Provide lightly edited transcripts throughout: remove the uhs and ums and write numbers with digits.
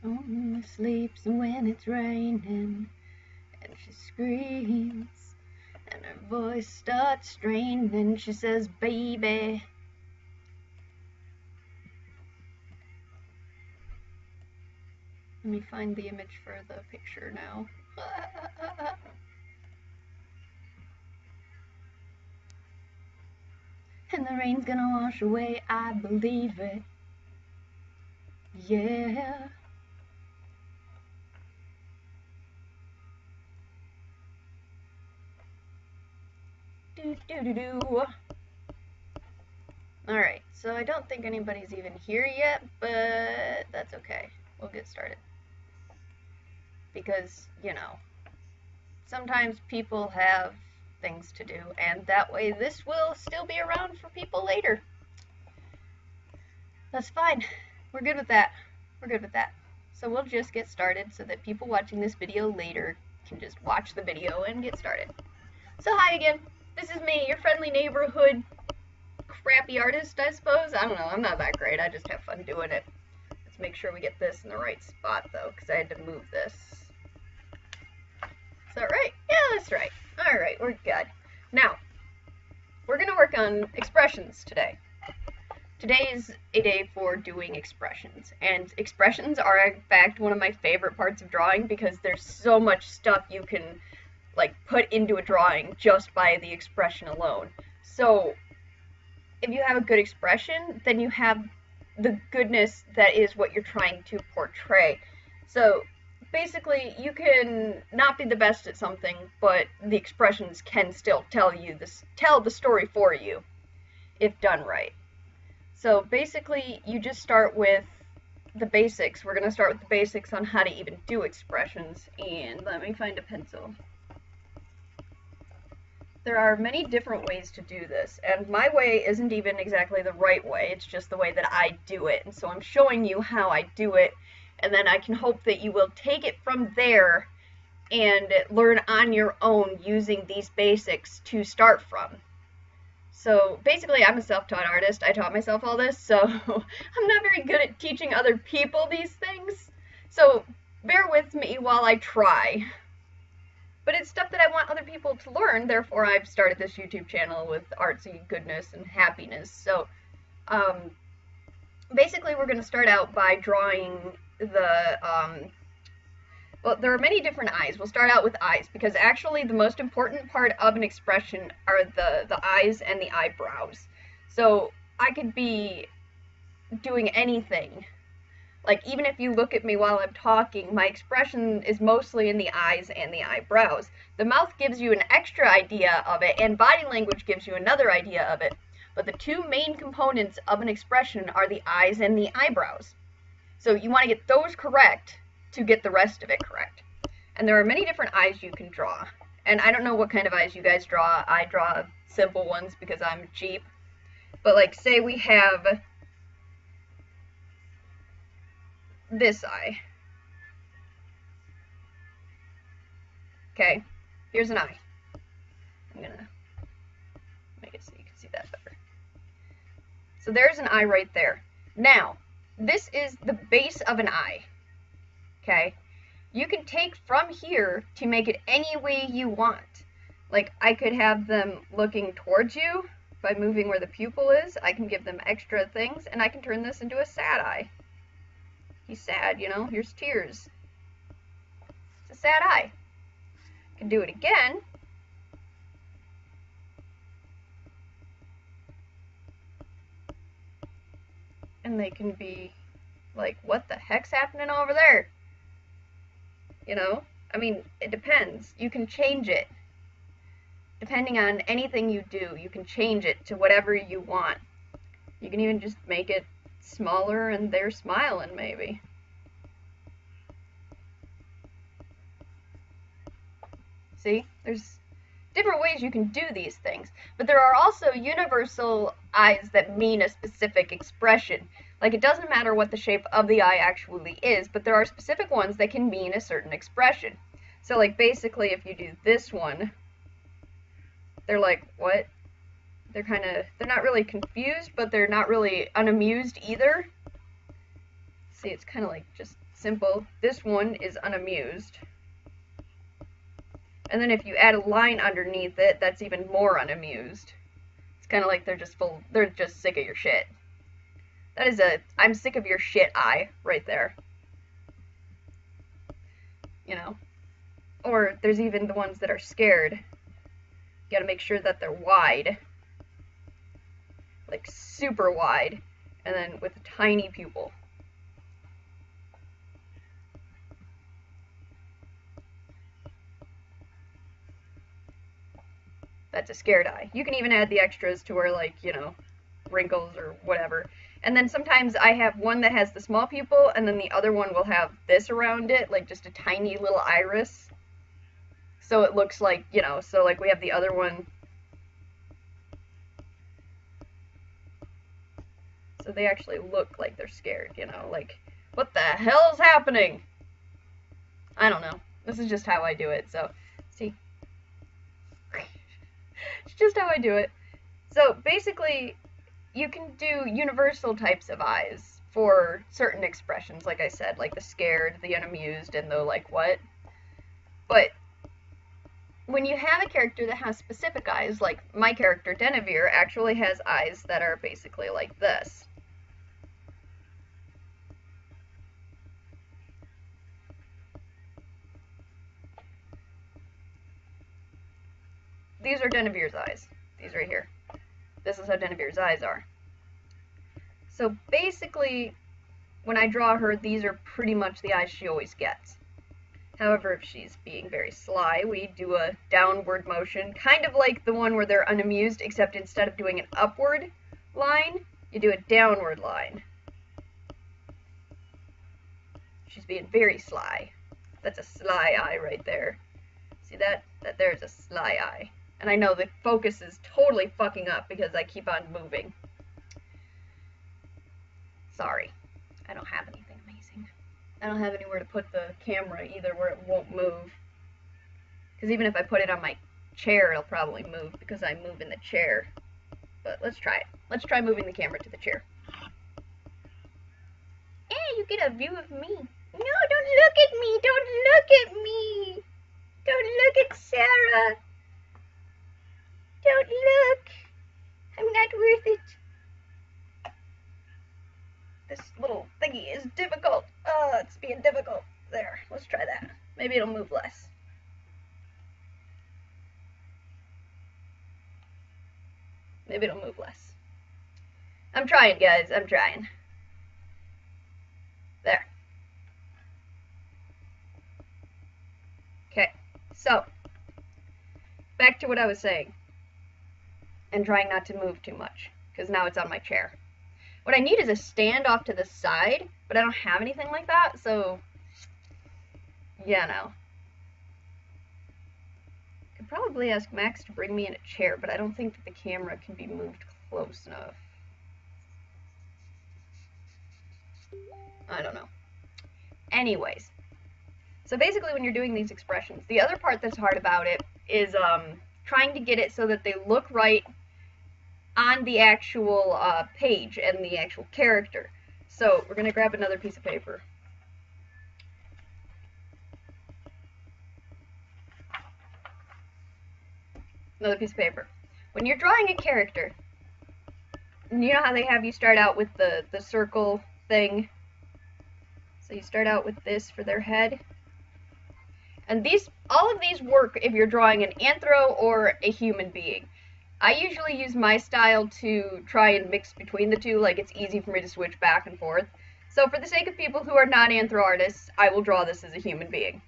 only sleeps when it's raining, and she screams, and her voice starts straining. She says, baby. Let me find the image for the picture now. And the rain's gonna wash away, I believe it. Yeah. Do do do do. Alright, so I don't think anybody's even here yet, but that's okay. We'll get started. Because, you know, sometimes people have things to do, and that way this will still be around for people later. That's fine. We're good with that. We're good with that. So we'll just get started so that people watching this video later can just watch the video and get started. So hi again. This is me, your friendly neighborhood crappy artist, I suppose. I don't know. I'm not that great. I just have fun doing it. Let's make sure we get this in the right spot, though, because I had to move this. Is that right? Yeah, that's right. All right, we're good. Now, we're going to work on expressions today. Today is a day for doing expressions, and expressions are, in fact, one of my favorite parts of drawing because there's so much stuff you can, like, put into a drawing just by the expression alone. So, if you have a good expression, then you have the goodness that is what you're trying to portray. So basically, you can not be the best at something, but the expressions can still tell the story for you if done right. So basically, you just start with the basics. We're going to start with the basics on how to even do expressions, and let me find a pencil. There are many different ways to do this, and my way isn't even exactly the right way, it's just the way that I do it, and so I'm showing you how I do it, and then I can hope that you will take it from there and learn on your own using these basics to start from. So basically, I'm a self-taught artist. I taught myself all this, so I'm not very good at teaching other people these things, so bear with me while I try. But it's stuff that I want other people to learn, therefore I've started this YouTube channel with artsy goodness and happiness. So, basically we're going to start out by drawing the, well, there are many different eyes. We'll start out with eyes, because actually the most important part of an expression are the eyes and the eyebrows. So, I could be doing anything. Like, even if you look at me while I'm talking, my expression is mostly in the eyes and the eyebrows. The mouth gives you an extra idea of it, and body language gives you another idea of it. But the two main components of an expression are the eyes and the eyebrows. So you want to get those correct to get the rest of it correct. And there are many different eyes you can draw. And I don't know what kind of eyes you guys draw. I draw simple ones because I'm cheap. But, like, say we have this eye. Okay, here's an eye. I'm gonna make it so you can see that better. So there's an eye right there. Now, this is the base of an eye. Okay, you can take from here to make it any way you want. Like, I could have them looking towards you by moving where the pupil is. I can give them extra things, and I can turn this into a sad eye. He's sad, you know, here's tears. It's a sad eye. I can do it again. And they can be like, what the heck's happening over there? You know, I mean, it depends. You can change it. Depending on anything you do, you can change it to whatever you want. You can even just make it smaller and they're smiling, maybe. See, there's different ways you can do these things, but there are also universal eyes that mean a specific expression. Like, it doesn't matter what the shape of the eye actually is, but there are specific ones that can mean a certain expression. So, like, basically, if you do this one, they're like, what? They're not really confused, but they're not really unamused either. See, it's kind of like just simple. This one is unamused. And then if you add a line underneath it, that's even more unamused. It's kind of like they're just sick of your shit. That is a I'm sick of your shit eye right there. You know? Or there's even the ones that are scared. You gotta make sure that they're wide. Like super wide. And then with a tiny pupil. That's a scared eye. You can even add the extras to where, like, you know, wrinkles or whatever. And then sometimes I have one that has the small pupil, and then the other one will have this around it, like just a tiny little iris. So it looks like, you know, so like we have the other one. So they actually look like they're scared, you know, like, what the hell's happening? I don't know. This is just how I do it, so, see. It's just how I do it. So basically, you can do universal types of eyes for certain expressions, like I said, like the scared, the unamused, and the like what. But when you have a character that has specific eyes, like my character Denevere actually has eyes that are basically like this. These are Denevere's eyes. These right here. This is how Denevere's eyes are. So basically, when I draw her, these are pretty much the eyes she always gets. However, if she's being very sly, we do a downward motion, kind of like the one where they're unamused, except instead of doing an upward line, you do a downward line. She's being very sly. That's a sly eye right there. See that? That there's a sly eye. And I know the focus is totally fucking up because I keep on moving. Sorry. I don't have anything amazing. I don't have anywhere to put the camera either where it won't move. Because even if I put it on my chair, it'll probably move because I move in the chair. But let's try it. Let's try moving the camera to the chair. Hey, you get a view of me. No, don't look at me. Don't look at me. Don't look at Sarah. Don't look. I'm not worth it. This little thingy is difficult. Oh, it's being difficult. There, let's try that. Maybe it'll move less. Maybe it'll move less. I'm trying, guys. I'm trying. There. Okay, so back to what I was saying. And trying not to move too much, because now it's on my chair. What I need is a stand off to the side, but I don't have anything like that, so, yeah, no. I could probably ask Max to bring me in a chair, but I don't think that the camera can be moved close enough. I don't know. Anyways, so basically when you're doing these expressions, the other part that's hard about it is trying to get it so that they look right on the actual page and the actual character. So we're going to grab another piece of paper. Another piece of paper. When you're drawing a character, you know how they have you start out with the circle thing? So you start out with this for their head. And all of these work if you're drawing an anthro or a human being. I usually use my style to try and mix between the two, like it's easy for me to switch back and forth. So for the sake of people who are not anthro artists, I will draw this as a human being.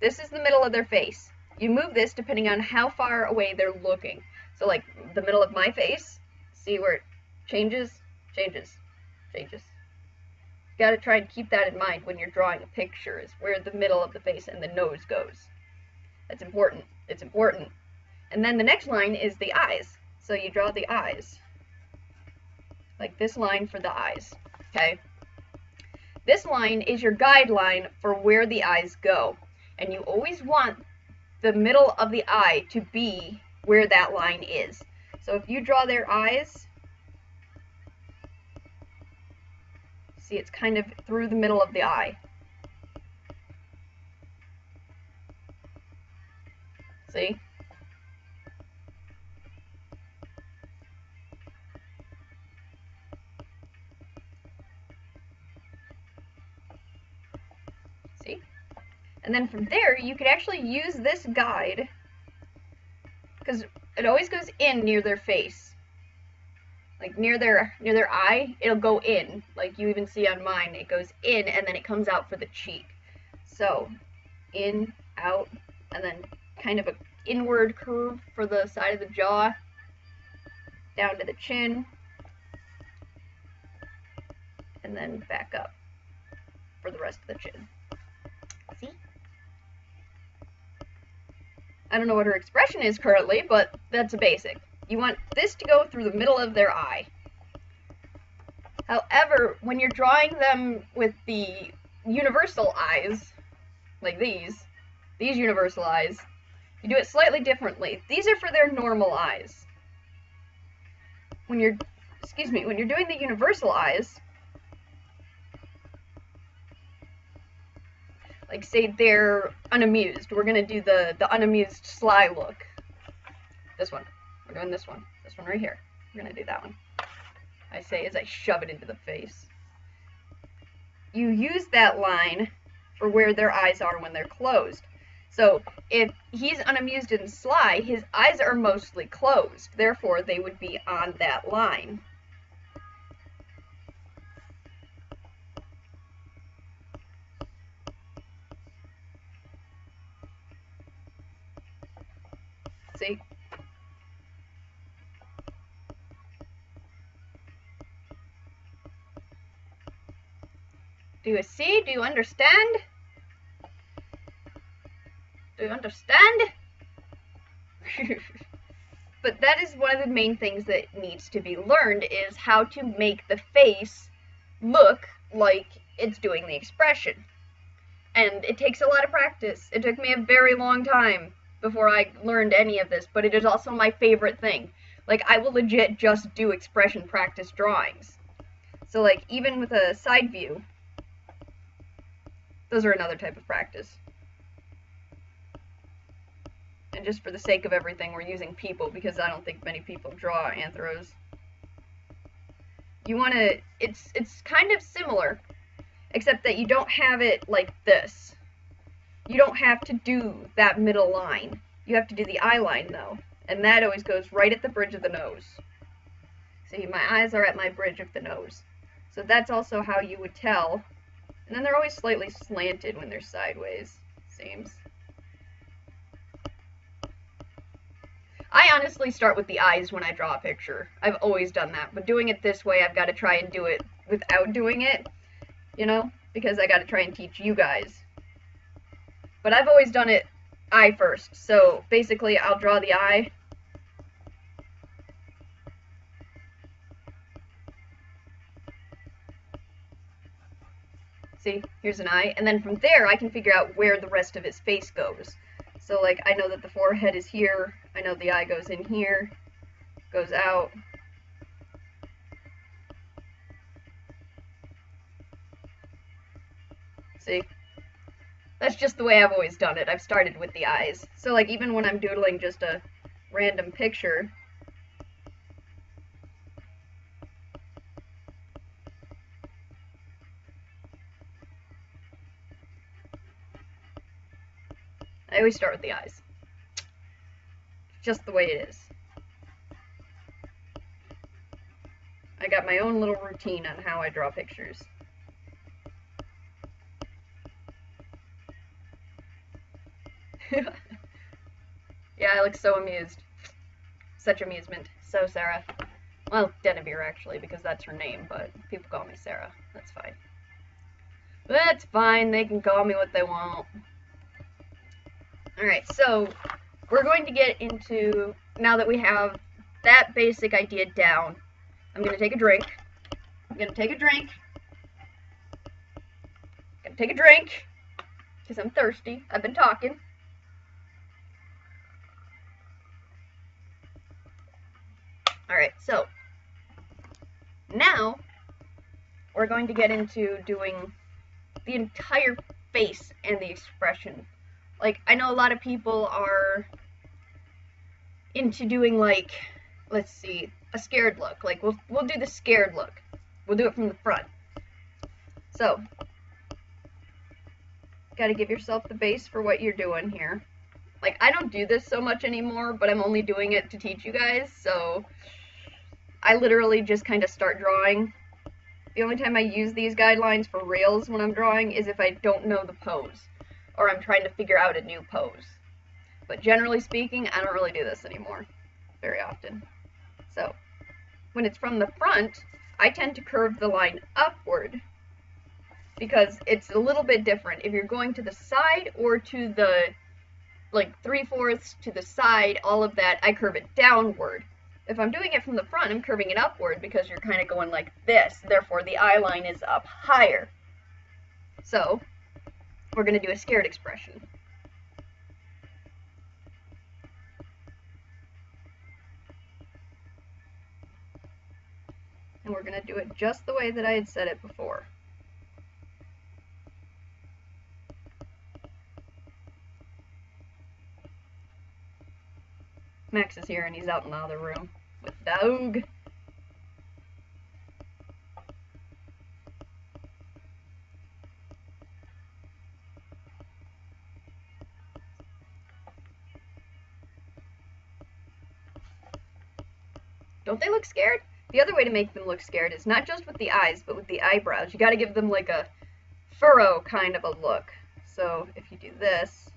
This is the middle of their face. You move this depending on how far away they're looking. So like the middle of my face, see where it changes, changes, changes. You gotta try and keep that in mind when you're drawing a picture, is where the middle of the face and the nose goes. That's important. It's important. And then the next line is the eyes. So you draw the eyes. Like this line for the eyes. Okay? This line is your guideline for where the eyes go. And you always want the middle of the eye to be where that line is. So if you draw their eyes, See, it's kind of through the middle of the eye. See? See? And then from there, you could actually use this guide, because it always goes in near their face. Like near their eye, it'll go in. Like you even see on mine, it goes in and then it comes out for the cheek. So, in, out, and then kind of an inward curve for the side of the jaw, down to the chin, and then back up for the rest of the chin. See? I don't know what her expression is currently, but that's a basic. You want this to go through the middle of their eye. However, when you're drawing them with the universal eyes, like these universal eyes, you do it slightly differently. These are for their normal eyes. When you're doing the universal eyes, like say they're unamused, we're gonna do the unamused sly look. This one. We're doing this one right here. We're gonna do that one. I say as I shove it into the face. You use that line for where their eyes are when they're closed. So if he's unamused and sly, his eyes are mostly closed. Therefore, they would be on that line. See? Do you see? Do you understand? Do you understand? But that is one of the main things that needs to be learned, is how to make the face look like it's doing the expression. And it takes a lot of practice. It took me a very long time before I learned any of this, but it is also my favorite thing. Like, I will legit just do expression practice drawings. So, like, even with a side view, those are another type of practice. And just for the sake of everything, we're using people, because I don't think many people draw anthros. You want to, it's kind of similar, except that you don't have it like this. You don't have to do that middle line. You have to do the eye line, though. And that always goes right at the bridge of the nose. See, my eyes are at my bridge of the nose. So that's also how you would tell. And then they're always slightly slanted when they're sideways. Seems. I honestly start with the eyes when I draw a picture. I've always done that. But doing it this way, I've got to try and do it without doing it. You know? Because I got to try and teach you guys. But I've always done it eye first. So basically, I'll draw the eye. See, here's an eye, and then from there I can figure out where the rest of his face goes. So like, I know that the forehead is here, I know the eye goes in here, goes out. See? That's just the way I've always done it. I've started with the eyes. So like, even when I'm doodling just a random picture, I always start with the eyes. Just the way it is. I got my own little routine on how I draw pictures. Yeah, I look so amused. Such amusement. So, Sarah. Well, Denevere, actually, because that's her name, but people call me Sarah. That's fine. That's fine. They can call me what they want. Alright, so we're going to get into, now that we have that basic idea down, I'm going to take a drink. I'm going to take a drink. I'm going to take a drink, because I'm thirsty. I've been talking. Alright, so now we're going to get into doing the entire face and the expression. Like, I know a lot of people are into doing, like, let's see, a scared look. Like, we'll do the scared look. We'll do it from the front. So, gotta give yourself the base for what you're doing here. Like, I don't do this so much anymore, but I'm only doing it to teach you guys, so I literally just kind of start drawing. The only time I use these guidelines for reals when I'm drawing is if I don't know the pose, or I'm trying to figure out a new pose. But generally speaking, I don't really do this anymore very often. So, when it's from the front, I tend to curve the line upward, because it's a little bit different. If you're going to the side or to the, like, 3/4 to the side, all of that, I curve it downward. If I'm doing it from the front, I'm curving it upward because you're kind of going like this. Therefore, the eye line is up higher. So, we're going to do a scared expression. And we're going to do it just the way that I had said it before. Max is here and he's out in the other room with dog. Don't they look scared? The other way to make them look scared is not just with the eyes, but with the eyebrows. You gotta give them like a furrow kind of a look. So if you do this,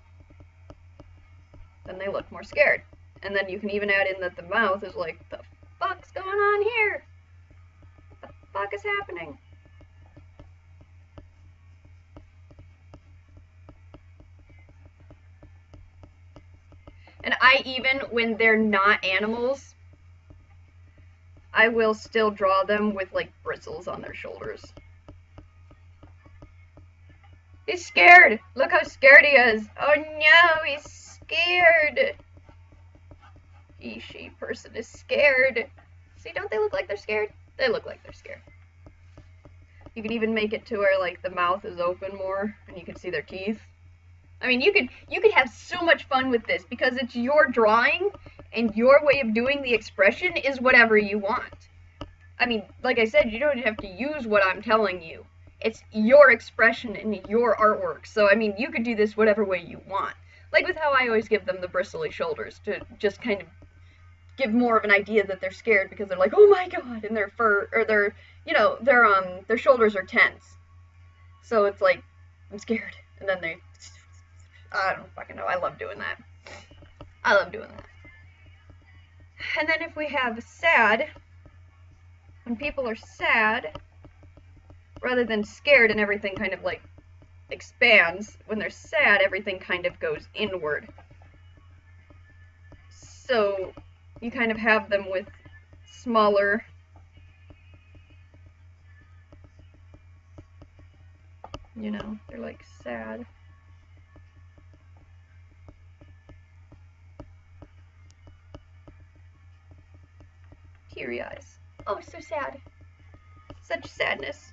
then they look more scared. And then you can even add in that the mouth is like, the fuck's going on here? What the fuck is happening? And I even, when they're not animals, I will still draw them with, like, bristles on their shoulders. He's scared! Look how scared he is! Oh no, he's scared! He, she person is scared. See, don't they look like they're scared? They look like they're scared. You can even make it to where, like, the mouth is open more, and you can see their teeth. I mean, you could have so much fun with this, because it's your drawing, and your way of doing the expression is whatever you want. I mean, like I said, you don't have to use what I'm telling you. It's your expression and your artwork, so, I mean, you could do this whatever way you want. Like with how I always give them the bristly shoulders, to just kind of give more of an idea that they're scared, because they're like, oh my god, and their fur, or their, you know, their shoulders are tense. So it's like, I'm scared, and then they, I don't fucking know, I love doing that. I love doing that. And then if we have sad, when people are sad, rather than scared and everything kind of like expands, when they're sad, everything kind of goes inward. So you kind of have them with smaller, you know, they're like sad. Teary eyes. Oh, so sad. Such sadness.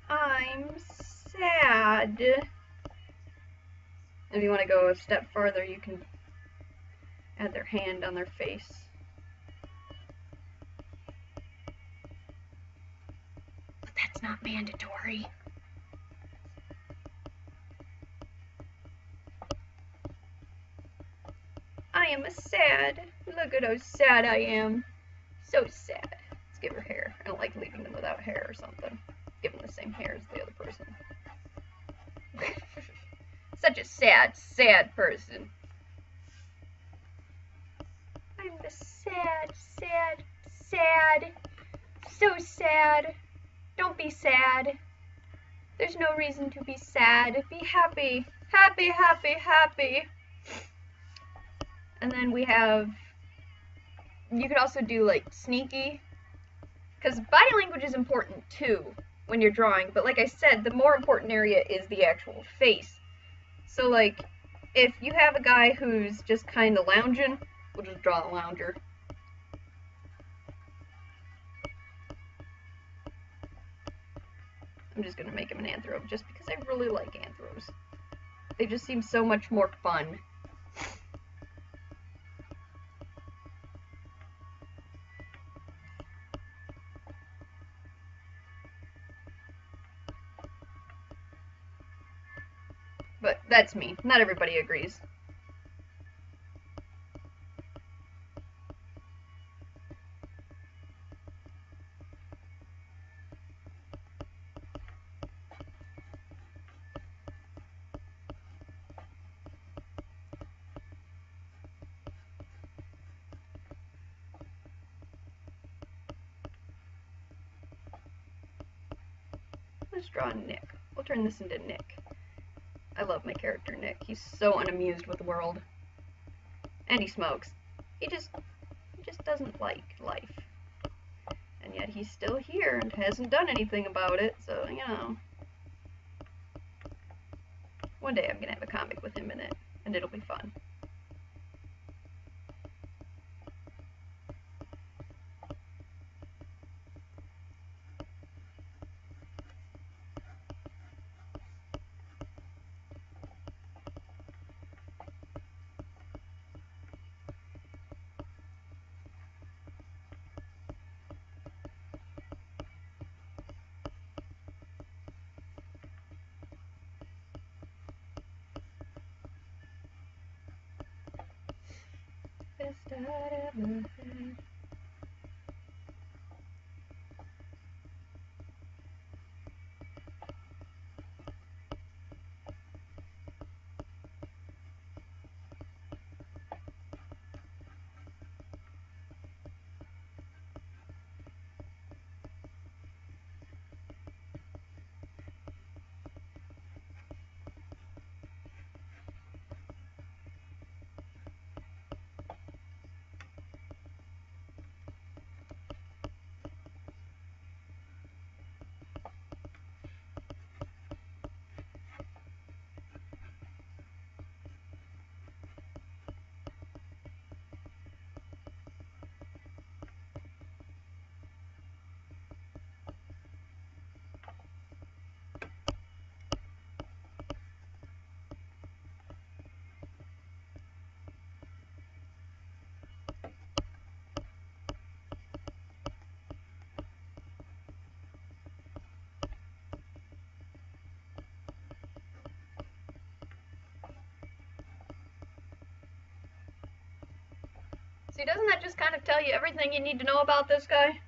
I'm sad. If you want to go a step farther, you can add their hand on their face. But that's not mandatory. I am sad. Look at how sad I am. So sad. Let's give her hair. I don't like leaving them without hair or something. Give them the same hair as the other person. Such a sad, sad person. I'm the sad, sad, sad. So sad. Don't be sad. There's no reason to be sad. Be happy. Happy, happy, happy. And then we have, you could also do like sneaky, because body language is important too when you're drawing, but like I said, the more important area is the actual face. So like, if you have a guy who's just kind of lounging, we'll just draw a lounger. I'm just gonna make him an anthrope just because I really like anthros. They just seem so much more fun. But that's me. Not everybody agrees. Let's draw Nick. We'll turn this into Nick. I love my character Nick. He's so unamused with the world. And he smokes. He just doesn't like life. And yet he's still here and hasn't done anything about it, so, you know. One day I'm gonna have a comic with him in it, and it'll be fun. Best I'd ever had. See, doesn't that just kind of tell you everything you need to know about this guy?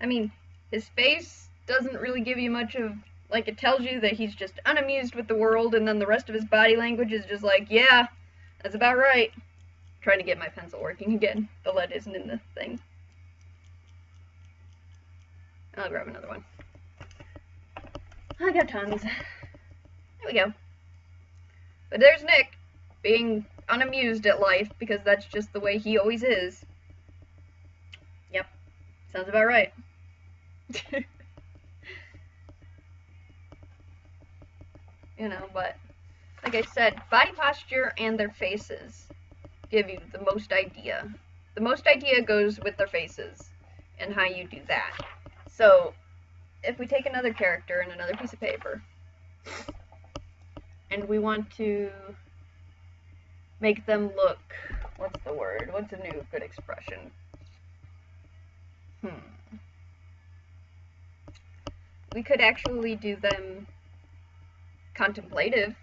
I mean, his face doesn't really give you much of, like, it tells you that he's just unamused with the world, and then the rest of his body language is just like, yeah, that's about right. I'm trying to get my pencil working again. The lead isn't in the thing. I'll grab another one. I got tons. There we go. But there's Nick, being unamused at life, because that's just the way he always is. Yep, sounds about right. You know, but like I said, body posture and their faces give you the most idea. The most idea goes with their faces and how you do that. So, if we take another character and another piece of paper, and we want to make them look, what's the word? What's a new good expression? We could actually do them contemplative,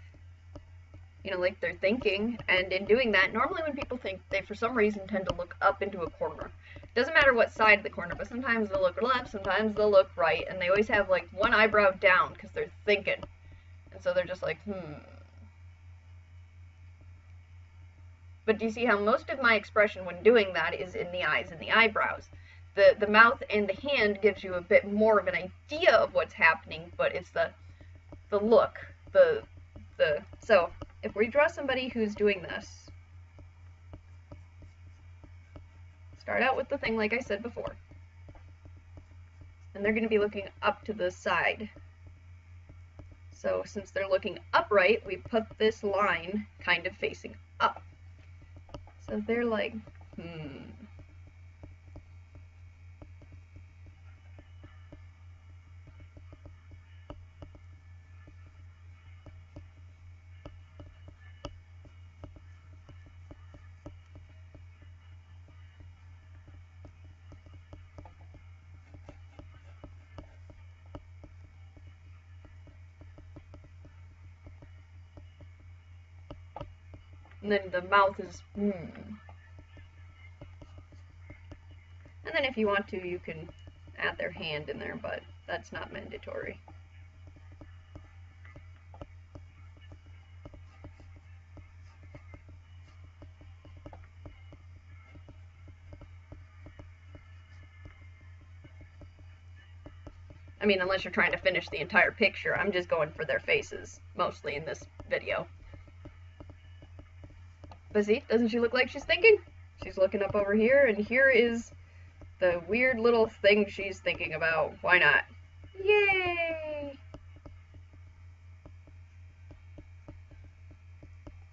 you know, like they're thinking, and in doing that, normally when people think, they for some reason tend to look up into a corner. Doesn't matter what side of the corner, but sometimes they'll look left, sometimes they'll look right, and they always have like one eyebrow down because they're thinking. And so they're just like, But do you see how most of my expression when doing that is in the eyes and the eyebrows? The mouth and the hand gives you a bit more of an idea of what's happening, but it's the look, so if we draw somebody who's doing this, start out with the thing like I said before, and they're going to be looking up to the side. So since they're looking upright, we put this line kind of facing up. So they're like, And then the mouth is And then if you want to, you can add their hand in there, but that's not mandatory. I mean, unless you're trying to finish the entire picture, I'm just going for their faces, mostly in this video. But see, doesn't she look like she's thinking? She's looking up over here, and here is the weird little thing she's thinking about. Why not? Yay!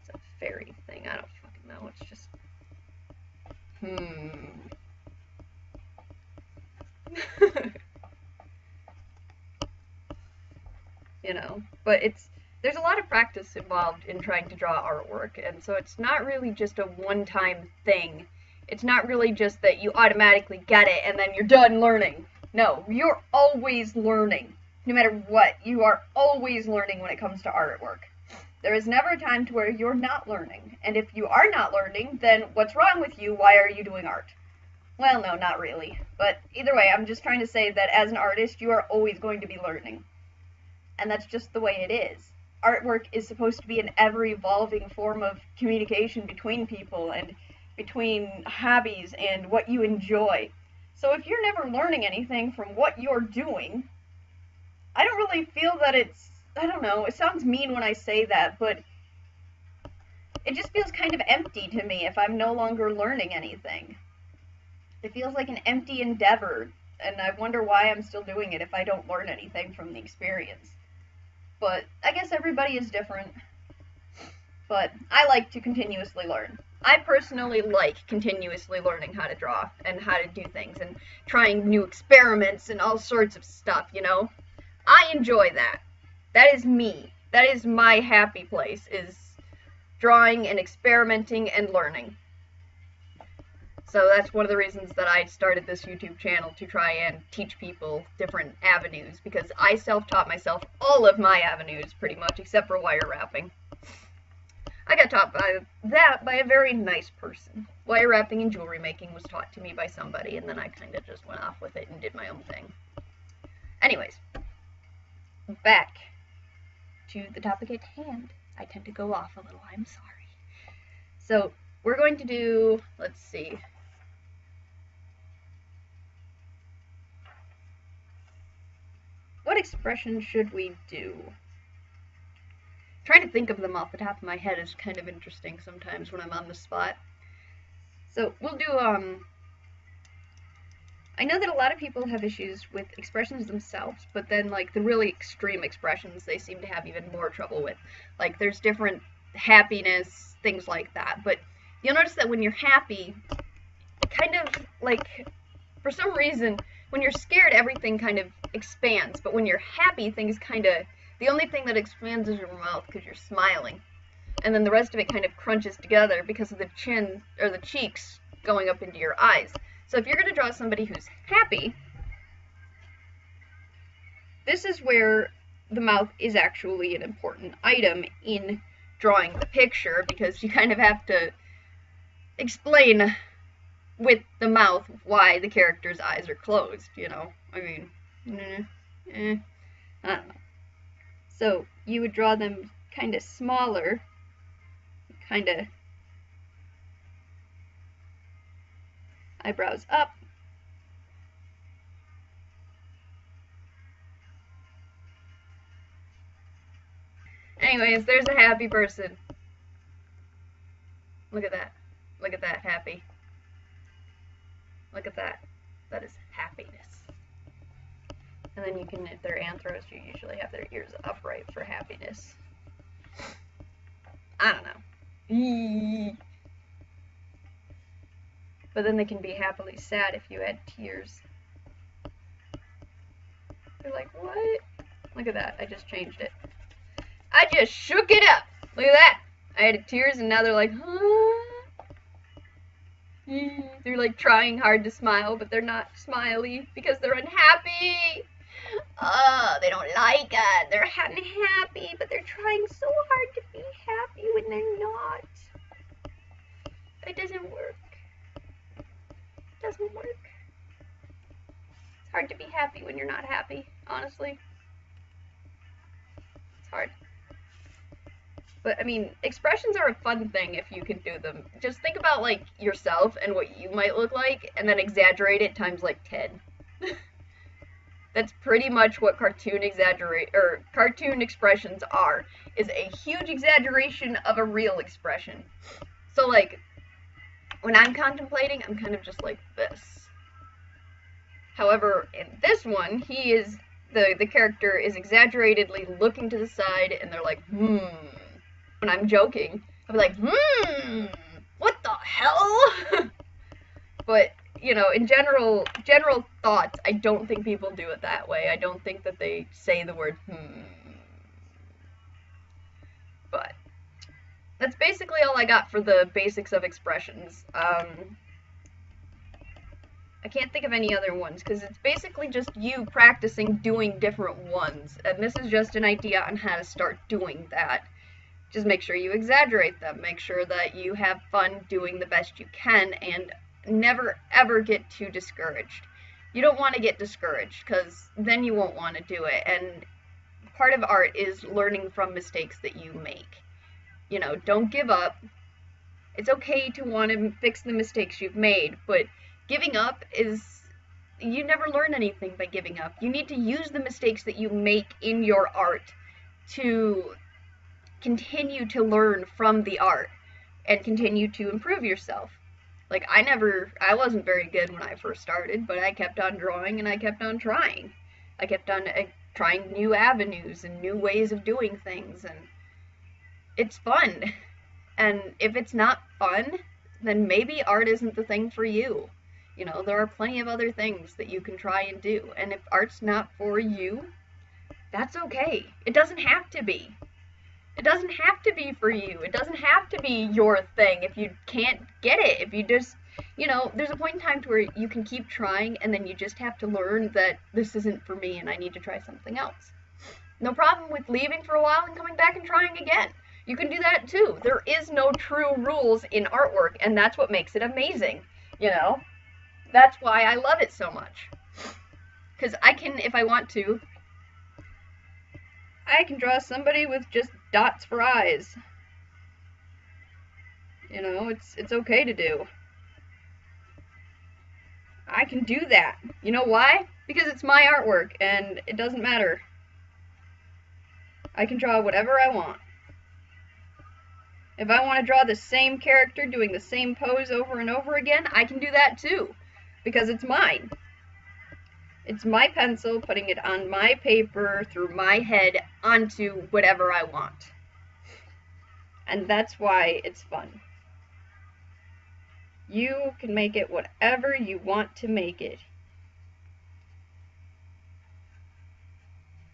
It's a fairy thing. I don't fucking know. It's just... You know, but there's a lot of practice involved in trying to draw artwork, and so it's not really just a one-time thing. It's not really just that you automatically get it and then you're done learning. No, you're always learning. No matter what, you are always learning when it comes to artwork. There is never a time to where you're not learning, and if you are not learning, then what's wrong with you? Why are you doing art? Well, no, not really. But either way, I'm just trying to say that as an artist, you are always going to be learning. And that's just the way it is. Artwork is supposed to be an ever-evolving form of communication between people and between hobbies and what you enjoy. So if you're never learning anything from what you're doing, I don't really feel that it's, I don't know, it sounds mean when I say that, but it just feels kind of empty to me if I'm no longer learning anything. It feels like an empty endeavor, and I wonder why I'm still doing it if I don't learn anything from the experience. But I guess everybody is different. But I like to continuously learn. I personally like continuously learning how to draw and how to do things and trying new experiments and all sorts of stuff, you know? I enjoy that. That is me. That is my happy place, is drawing and experimenting and learning. So that's one of the reasons that I started this YouTube channel, to try and teach people different avenues, because I self-taught myself all of my avenues pretty much, except for wire wrapping. I got taught by a very nice person. Wire wrapping and jewelry making was taught to me by somebody, and then I kind of just went off with it and did my own thing. Anyways, back to the topic at hand. I tend to go off a little, I'm sorry. So, we're going to do, let's see. What expression should we do? Trying to think of them off the top of my head is kind of interesting sometimes when I'm on the spot. So we'll do, I know that a lot of people have issues with expressions themselves, but then like the really extreme expressions they seem to have even more trouble with. Like there's different happiness, things like that. But you'll notice that when you're happy, kind of like, for some reason, when you're scared, everything kind of expands. But when you're happy, things kind of, the only thing that expands is your mouth because you're smiling. And then the rest of it kind of crunches together because of the chin, or the cheeks, going up into your eyes. So if you're going to draw somebody who's happy, this is where the mouth is actually an important item in drawing the picture, because you kind of have to explain with the mouth why the character's eyes are closed, you know? I mean, I don't know. So you would draw them kind of smaller, kind of eyebrows up. Anyways, there's a happy person. Look at that. Look at that, happy. Look at that. That is happiness. And then you can, if they're anthros, you usually have their ears upright for happiness. I don't know. But then they can be happily sad if you add tears. You're like, what? Look at that. I just changed it. I just shook it up. Look at that. I added tears and now they're like, huh? They're like trying hard to smile, but they're not smiley because they're unhappy. They don't like it. They're unhappy, but they're trying so hard to be happy when they're not. homework. It's hard to be happy when you're not happy, honestly. It's hard. But, I mean, expressions are a fun thing if you can do them. Just think about, like, yourself and what you might look like, and then exaggerate it times, like, 10. That's pretty much what cartoon expressions are, is a huge exaggeration of a real expression. So, like, when I'm contemplating, I'm kind of just like this. However, in this one, he is, the character is exaggeratedly looking to the side, and they're like, When I'm joking, I'll be like, what the hell? But, you know, in general thoughts, I don't think people do it that way. I don't think that they say the word But that's basically all I got for the basics of expressions. I can't think of any other ones, because it's basically just you practicing doing different ones. And this is just an idea on how to start doing that. Just make sure you exaggerate them. Make sure that you have fun doing the best you can, and never ever get too discouraged. You don't want to get discouraged, because then you won't want to do it. And part of art is learning from mistakes that you make. You know, don't give up. It's okay to want to fix the mistakes you've made, but giving up is, you never learn anything by giving up. You need to use the mistakes that you make in your art to continue to learn from the art and continue to improve yourself. Like, I wasn't very good when I first started, but I kept on drawing and I kept on trying. I kept on trying new avenues and new ways of doing things, and it's fun. And if it's not fun, then maybe art isn't the thing for you. You know, there are plenty of other things that you can try and do. And if art's not for you, that's okay. It doesn't have to be. It doesn't have to be for you. It doesn't have to be your thing if you can't get it. If you just, you know, there's a point in time to where you can keep trying, and then you just have to learn that this isn't for me and I need to try something else. No problem with leaving for a while and coming back and trying again. You can do that too. There is no true rules in artwork, and that's what makes it amazing, you know? That's why I love it so much. Because I can, if I want to, I can draw somebody with just dots for eyes. You know, it's okay to do. I can do that. You know why? Because it's my artwork, and it doesn't matter. I can draw whatever I want. If I want to draw the same character doing the same pose over and over again, I can do that too. Because it's mine. It's my pencil putting it on my paper through my head onto whatever I want. And that's why it's fun. You can make it whatever you want to make it.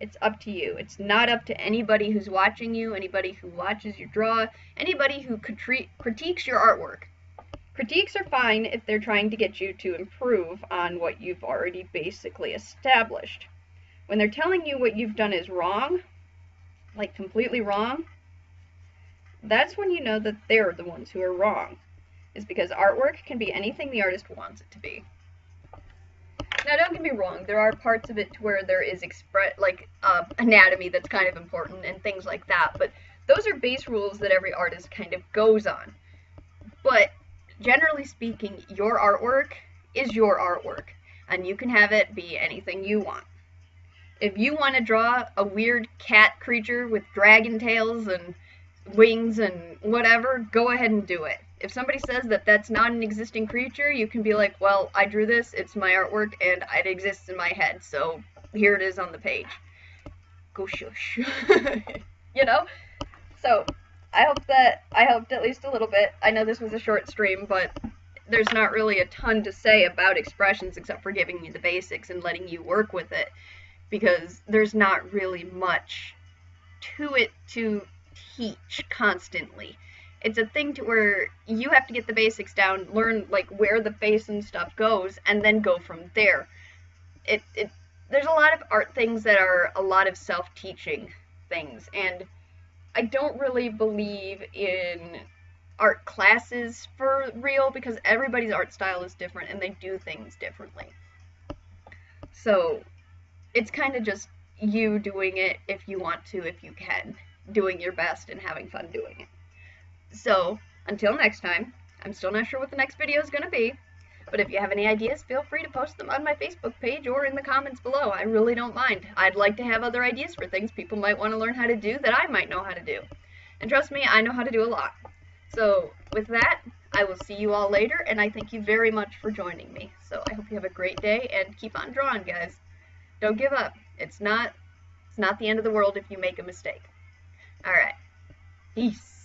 It's up to you. It's not up to anybody who's watching you, anybody who watches you draw, anybody who critiques your artwork. Critiques are fine if they're trying to get you to improve on what you've already basically established. When they're telling you what you've done is wrong, like completely wrong, that's when you know that they're the ones who are wrong. Is because artwork can be anything the artist wants it to be. Now, don't get me wrong, there are parts of it to where there is anatomy that's kind of important and things like that, but those are base rules that every artist kind of goes on. But generally speaking, your artwork is your artwork, and you can have it be anything you want. If you want to draw a weird cat creature with dragon tails and wings and whatever, go ahead and do it. If somebody says that that's not an existing creature, you can be like, well, I drew this, it's my artwork, and it exists in my head, so here it is on the page. Go shush. You know? So, I helped at least a little bit. I know this was a short stream, but there's not really a ton to say about expressions except for giving you the basics and letting you work with it, because there's not really much to it to teach constantly. It's a thing to where you have to get the basics down, learn like where the face and stuff goes, and then go from there. There's a lot of art things that are a lot of self-teaching things, and I don't really believe in art classes for real, because everybody's art style is different and they do things differently. So it's kind of just you doing it if you want to, if you can, doing your best and having fun doing it. So until next time, I'm still not sure what the next video is going to be, but if you have any ideas, feel free to post them on my Facebook page or in the comments below. I really don't mind. I'd like to have other ideas for things people might want to learn how to do that I might know how to do. And trust me, I know how to do a lot. So with that, I will see you all later, and I thank you very much for joining me. So I hope you have a great day, and keep on drawing, guys. Don't give up. It's not the end of the world if you make a mistake. Alright. Peace.